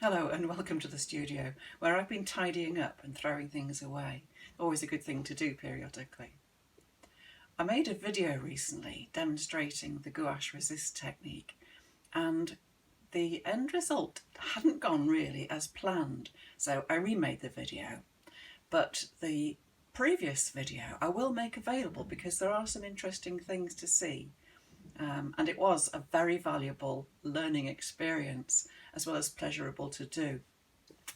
Hello and welcome to the studio, where I've been tidying up and throwing things away. Always a good thing to do periodically. I made a video recently demonstrating the gouache resist technique, and the end result hadn't gone really as planned, so I remade the video. But the previous video I will make available because there are some interesting things to see. And it was a very valuable learning experience as well as pleasurable to do.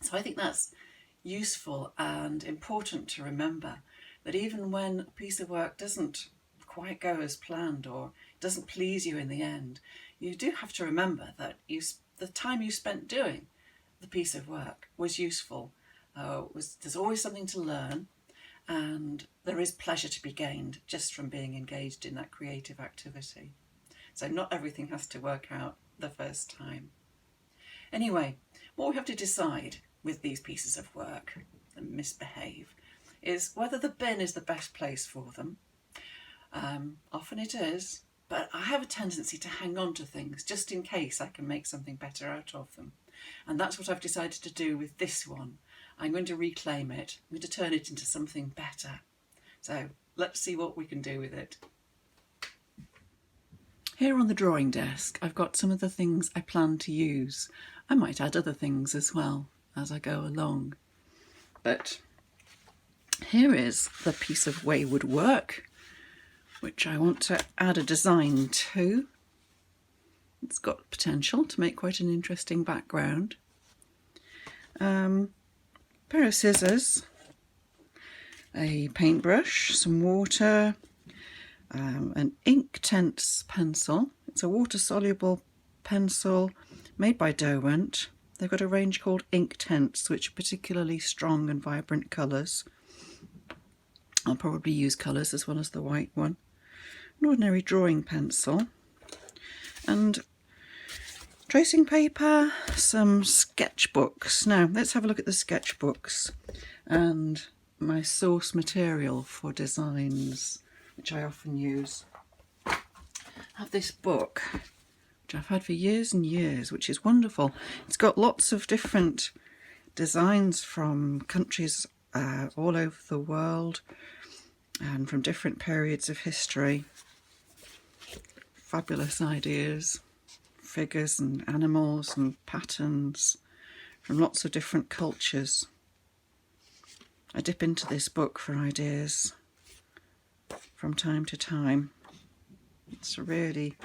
So I think that's useful and important to remember, that even when a piece of work doesn't quite go as planned or doesn't please you in the end, you do have to remember that the time you spent doing the piece of work was useful. There's always something to learn, and there is pleasure to be gained just from being engaged in that creative activity. So not everything has to work out the first time. Anyway, what we have to decide with these pieces of work that misbehave is whether the bin is the best place for them. Often it is, but I have a tendency to hang on to things just in case I can make something better out of them. And that's what I've decided to do with this one. I'm going to reclaim it. I'm going to turn it into something better. So let's see what we can do with it. Here on the drawing desk, I've got some of the things I plan to use. I might add other things as well as I go along. But here is the piece of wayward work, which I want to add a design to. It's got potential to make quite an interesting background. Pair of scissors, a paintbrush, some water, an Inktense pencil. It's a water-soluble pencil made by Derwent. They've got a range called Inktense, which are particularly strong and vibrant colours. I'll probably use colours as well as the white one. An ordinary drawing pencil, and tracing paper, some sketchbooks. Now let's have a look at the sketchbooks and my source material for designs, which I often use. I have this book, which I've had for years and years, which is wonderful. It's got lots of different designs from countries all over the world and from different periods of history. Fabulous ideas, figures and animals and patterns from lots of different cultures. I dip into this book for ideas from time to time. It's a really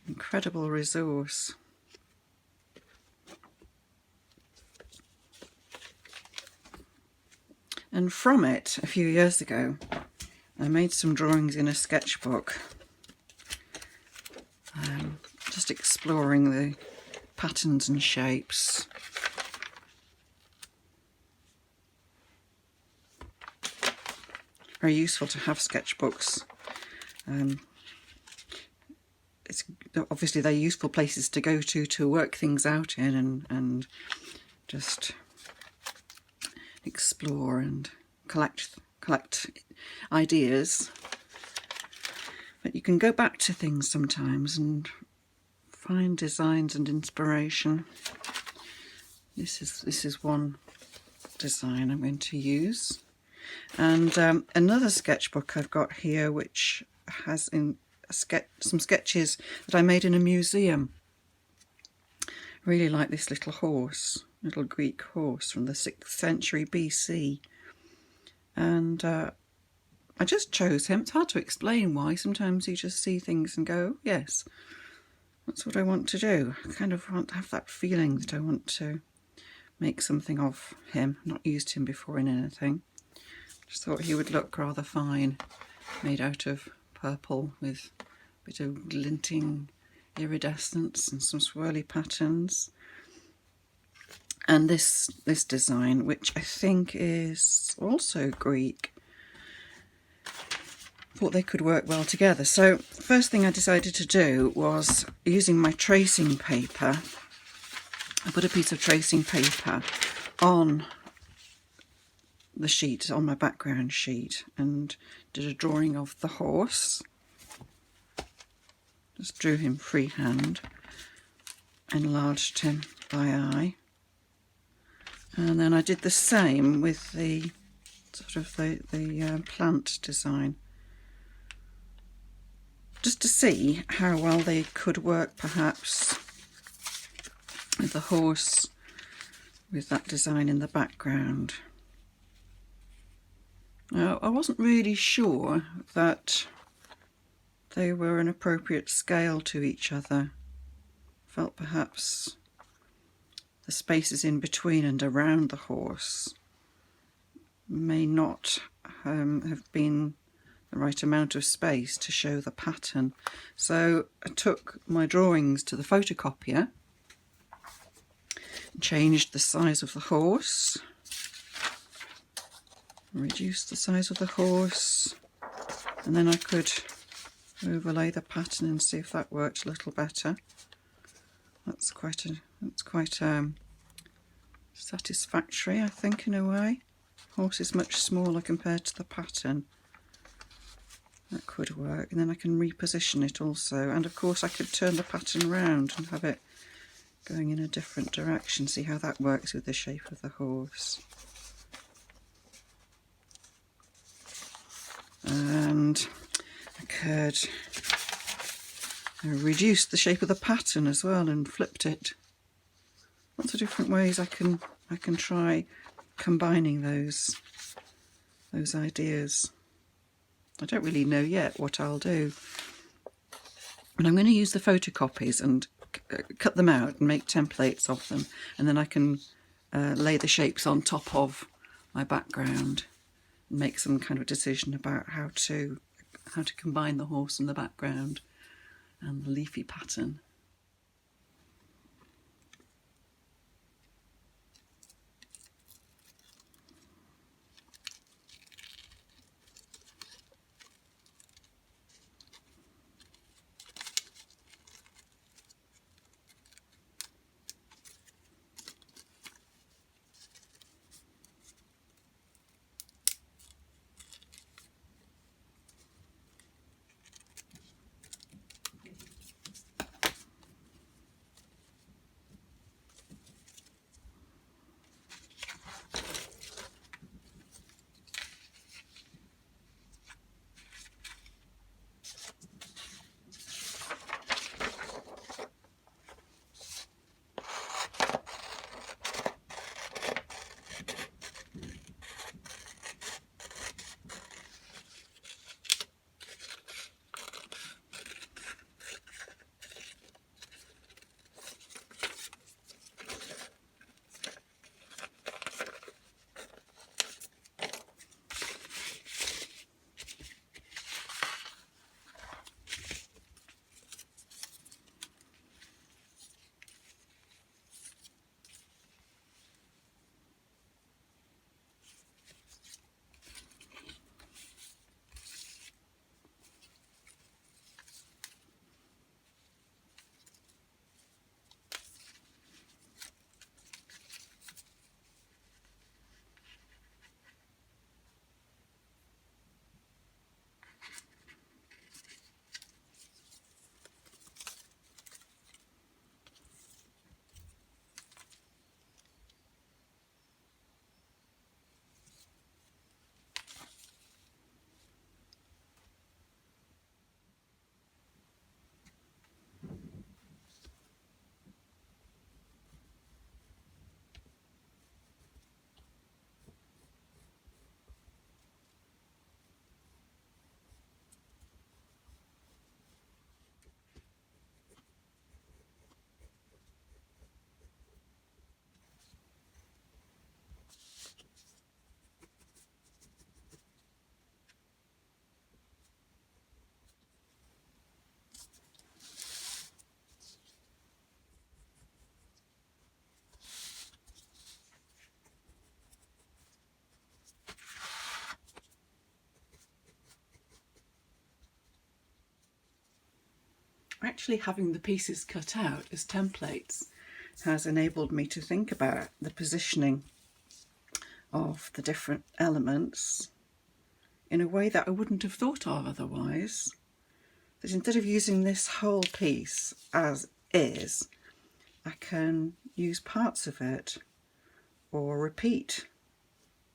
incredible resource. And from it, a few years ago, I made some drawings in a sketchbook, just exploring the patterns and shapes. Very useful to have sketchbooks. Obviously they're useful places to go to work things out in and just explore and collect ideas. But you can go back to things sometimes and find designs and inspiration. This is one design I'm going to use. And another sketchbook I've got here, which has some sketches that I made in a museum. I really like this little horse, little Greek horse from the 6th century BC. And I just chose him. It's hard to explain why. Sometimes you just see things and go, yes, that's what I want to do. I kind of want to have that feeling that I want to make something of him. I've not used him before in anything. Just thought he would look rather fine, made out of purple with a bit of glinting iridescence and some swirly patterns. And this design, which I think is also Greek, thought they could work well together. So first thing I decided to do was, using my tracing paper, I put a piece of tracing paper on the sheet, on my background sheet, and did a drawing of the horse. Just drew him freehand, enlarged him by eye. And then I did the same with the sort of the plant design, just to see how well they could work perhaps with the horse with that design in the background. Now, I wasn't really sure that they were an appropriate scale to each other. Felt perhaps the spaces in between and around the horse may not have been the right amount of space to show the pattern. So I took my drawings to the photocopier, changed the size of the horse, reduced the size of the horse, and then I could overlay the pattern and see if that worked a little better. That's quite satisfactory, I think, in a way. Horse is much smaller compared to the pattern. That could work, and then I can reposition it also, and of course I could turn the pattern around and have it going in a different direction, see how that works with the shape of the horse. And I could reduce the shape of the pattern as well and flipped it. Lots of different ways I can try combining those ideas. I don't really know yet what I'll do, and I'm going to use the photocopies and cut them out and make templates of them, and then I can lay the shapes on top of my background and make some kind of decision about how to combine the horse in the background and the leafy pattern. Actually, having the pieces cut out as templates has enabled me to think about the positioning of the different elements in a way that I wouldn't have thought of otherwise. That instead of using this whole piece as is, I can use parts of it, or repeat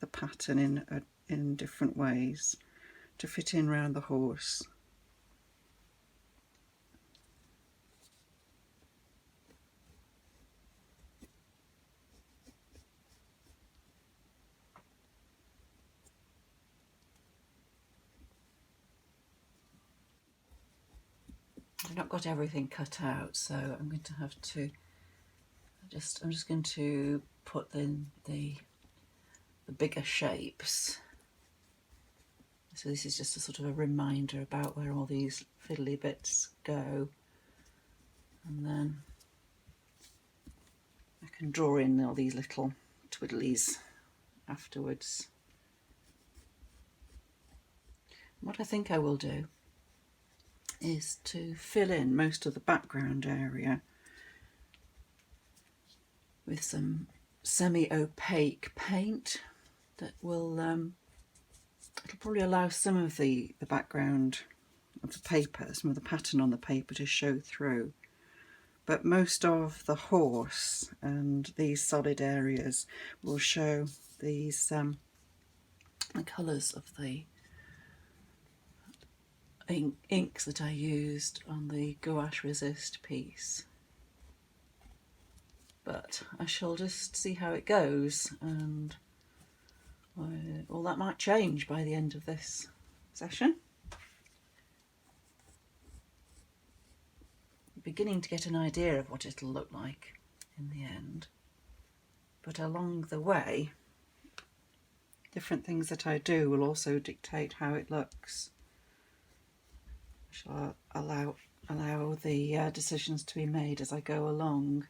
the pattern in different ways to fit in round the horse. I've not got everything cut out, so I'm going to have to I'm just going to put in the bigger shapes. So this is just a sort of a reminder about where all these fiddly bits go, and then I can draw in all these little twiddlies afterwards. What I think I will do is to fill in most of the background area with some semi-opaque paint that will it'll probably allow some of the background of the paper, some of the pattern on the paper to show through, but most of the horse and these solid areas will show these the colours of the inks that I used on the gouache resist piece. But I shall just see how it goes, and all that might change by the end of this session. I'm beginning to get an idea of what it'll look like in the end, but along the way different things that I do will also dictate how it looks. I shall allow the decisions to be made as I go along.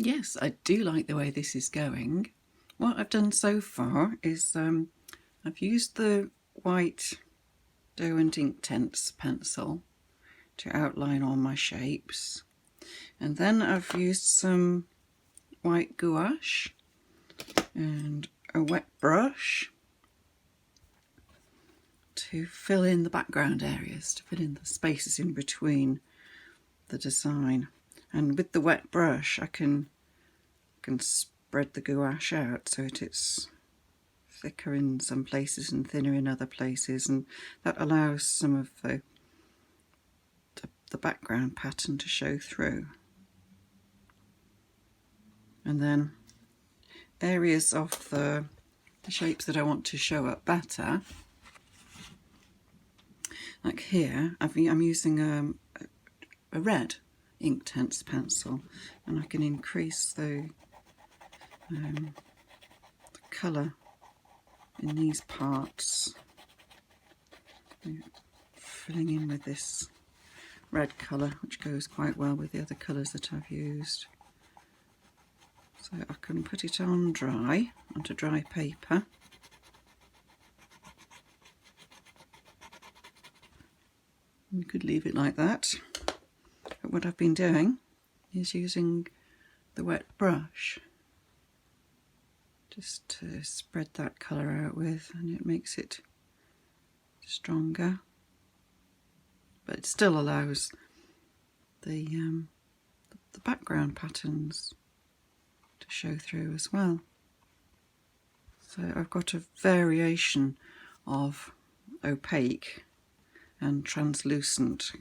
Yes, I do like the way this is going. What I've done so far is I've used the white Derwent Inktense pencil to outline all my shapes, and then I've used some white gouache and a wet brush to fill in the background areas, to fill in the spaces in between the design. And with the wet brush I can spread the gouache out so that it's thicker in some places and thinner in other places, and that allows some of the background pattern to show through. And then areas of the shapes that I want to show up better, like here, I'm using a red Inktense pencil, and I can increase the colour in these parts, filling in with this red colour, which goes quite well with the other colours that I've used. So I can put it on onto dry paper. You could leave it like that, but what I've been doing is using the wet brush just to spread that colour out with, and it makes it stronger, but it still allows the background patterns to show through as well. So I've got a variation of opaque and translucent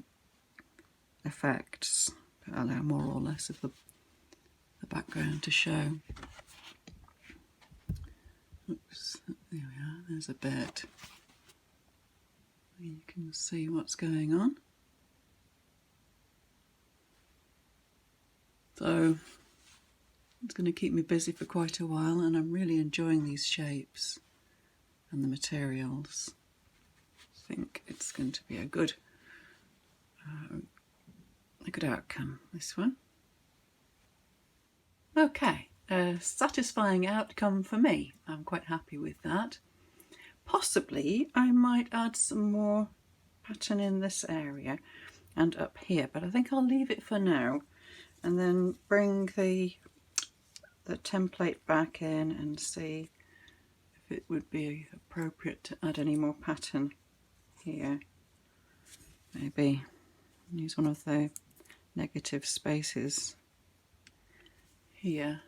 effects that allow more or less of the background to show. Oops, there we are, there's a bit. You can see what's going on. So it's going to keep me busy for quite a while, and I'm really enjoying these shapes and the materials. I think it's going to be a good outcome, this one. Okay, a satisfying outcome for me. I'm quite happy with that. Possibly I might add some more pattern in this area and up here, but I think I'll leave it for now and then bring the template back in and see if it would be appropriate to add any more pattern here. Maybe use one of the negative spaces here.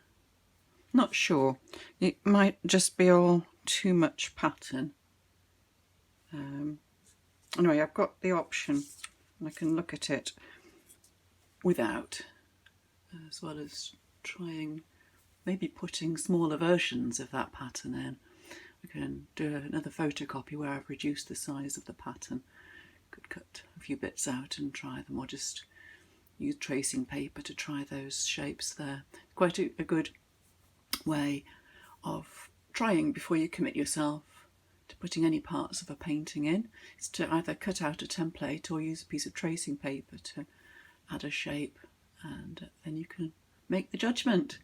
Not sure. It might just be all too much pattern. Anyway, I've got the option and I can look at it without, as well as trying maybe putting smaller versions of that pattern in. I can do another photocopy where I've reduced the size of the pattern. Could cut a few bits out and try them, or just use tracing paper to try those shapes there. Quite a good way of trying before you commit yourself to putting any parts of a painting in, is to either cut out a template or use a piece of tracing paper to add a shape, and then you can make the judgment.